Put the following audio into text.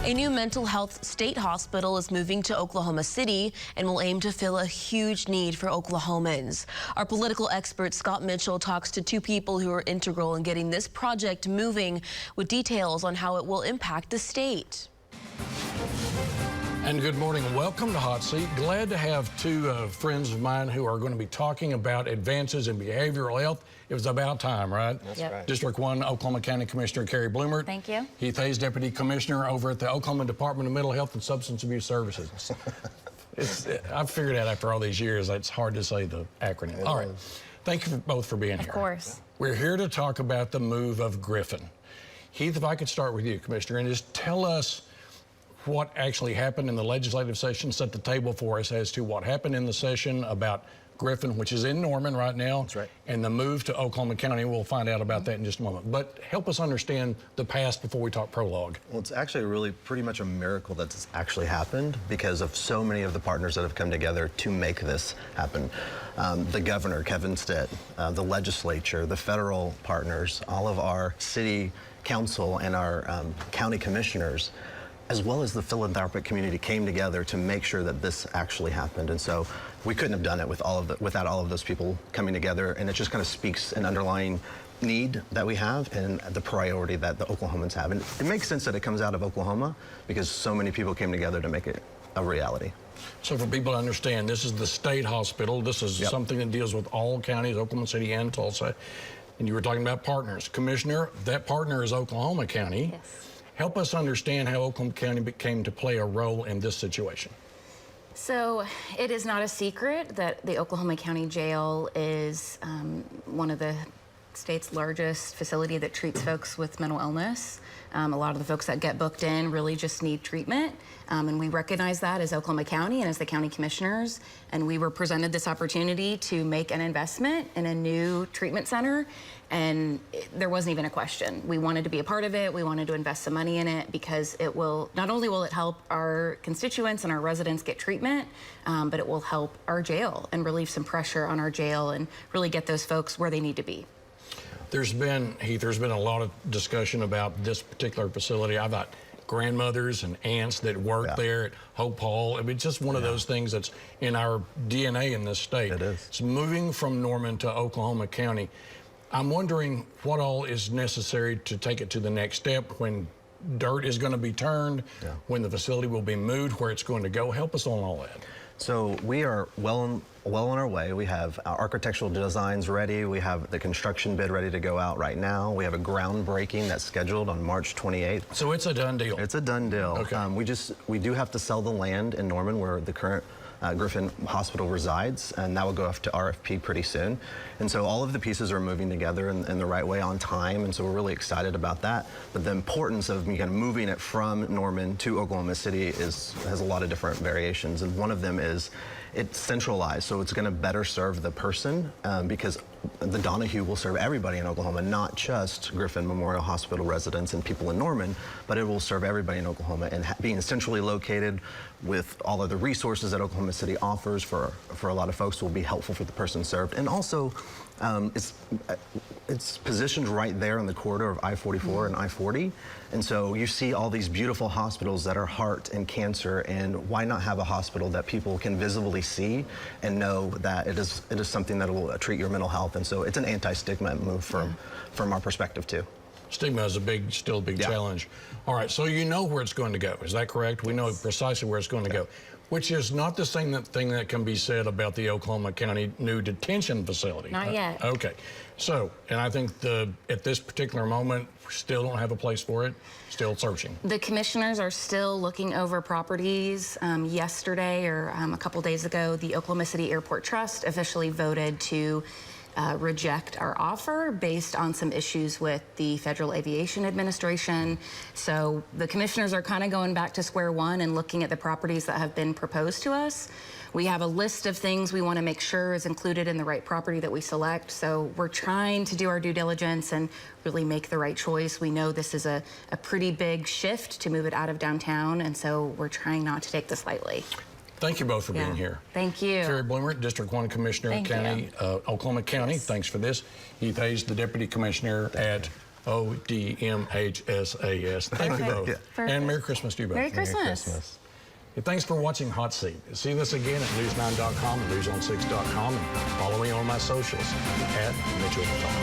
A new mental health state hospital is moving to Oklahoma City and will aim to fill a huge need for Oklahomans. Our political expert Scott Mitchell talks to two people who are integral in getting this project moving, with details on how it will impact the state. And good morning. Welcome to Hot Seat. Glad to have two friends of mine who are going to be talking about advances in behavioral health. It was about time, right? That's right. District 1 Oklahoma County Commissioner Carrie Bloomer. Thank you. Heath Hayes, Deputy Commissioner over at the Oklahoma Department of Mental Health and Substance Abuse Services. I've figured out after all these years, it's hard to say the acronym. All right. Thank you both for being here. Of course. We're here to talk about the move of Griffin. Heath, if I could start with you, Commissioner, and just tell us what actually happened in the legislative session, set the table for us as to what happened in the session about Griffin, which is in Norman right now. That's right. And the move to Oklahoma County. We'll find out about that in just a moment. But help us understand the past before we talk prologue. Well, it's actually really pretty much a miracle that this actually happened because of so many of the partners that have come together to make this happen. The governor, Kevin Stitt, the legislature, the federal partners, all of our city council and our county commissioners, as well as the philanthropic community, came together to make sure that this actually happened. And so we couldn't have done it without all of those people coming together. And it just kind of speaks an underlying need that we have and the priority that the Oklahomans have. And it makes sense that it comes out of Oklahoma because so many people came together to make it a reality. So for people to understand, this is the state hospital. This is something that deals with all counties, Oklahoma City and Tulsa. And you were talking about partners. Commissioner, that partner is Oklahoma County. Yes. Help us understand how Oklahoma County came to play a role in this situation. So it is not a secret that the Oklahoma County Jail is one of the state's largest facility that treats folks with mental illness. A lot of the folks that get booked in really just need treatment. And we recognize that as Oklahoma County and as the county commissioners. And we were presented this opportunity to make an investment in a new treatment center. And there wasn't even a question. We wanted to be a part of it. We wanted to invest some money in it because it will, not only will it help our constituents and our residents get treatment, but it will help our jail and relieve some pressure on our jail and really get those folks where they need to be. Heath, there's been a lot of discussion about this particular facility. I've got grandmothers and aunts that work there at Hope Hall. I mean, it's just one of those things that's in our DNA in this state. It is. It's moving from Norman to Oklahoma County. I'm wondering what all is necessary to take it to the next step, when dirt is going to be turned, when the facility will be moved, where it's going to go. Help us on all that. So we are well on our way. We have our architectural designs ready. We have the construction bid ready to go out right now. We have a groundbreaking that's scheduled on March 28th. So it's a done deal. It's a done deal. Okay. We do have to sell the land in Norman where the current Griffin Hospital resides, and that will go off to RFP pretty soon. And so all of the pieces are moving together in the right way on time, and so we're really excited about that. But the importance of kind of moving it from Norman to Oklahoma City has a lot of different variations, and one of them is it's centralized, so it's going to better serve the person because the Donahue will serve everybody in Oklahoma, not just Griffin Memorial Hospital residents and people in Norman, but it will serve everybody in Oklahoma. And being centrally located with all of the resources that Oklahoma City offers for a lot of folks will be helpful for the person served. And also, it's positioned right there on the corridor of I-44 and I-40. And so you see all these beautiful hospitals that are heart and cancer, and why not have a hospital that people can visibly see and know that it is something that will treat your mental health. And so it's an anti-stigma move from our perspective too. Stigma is still a big challenge. All right, so you know where it's going to go, is that correct? We know precisely where it's going to go, which is not the same thing that can be said about the Oklahoma County new detention facility. Not yet. Okay, so, and I think at this particular moment, we still don't have a place for it, still searching. The commissioners are still looking over properties. Yesterday or a couple days ago, the Oklahoma City Airport Trust officially voted to reject our offer based on some issues with the Federal Aviation Administration. So the commissioners are kind of going back to square one and looking at the properties that have been proposed to us. We have a list of things we want to make sure is included in the right property that we select. So we're trying to do our due diligence and really make the right choice. We know this is a pretty big shift to move it out of downtown, and so we're trying not to take this lightly. Thank you both for being here. Thank you. Carrie Bloomer, District 1 Commissioner, Oklahoma County. Thanks for this. Heath Hayes, the Deputy Commissioner at ODMHSAS. Thank you both. Yeah. And Merry Christmas to you both. Merry Christmas. And thanks for watching Hot Seat. See this again at news9.com and news6.com, and follow me on my socials at Mitchell Talk.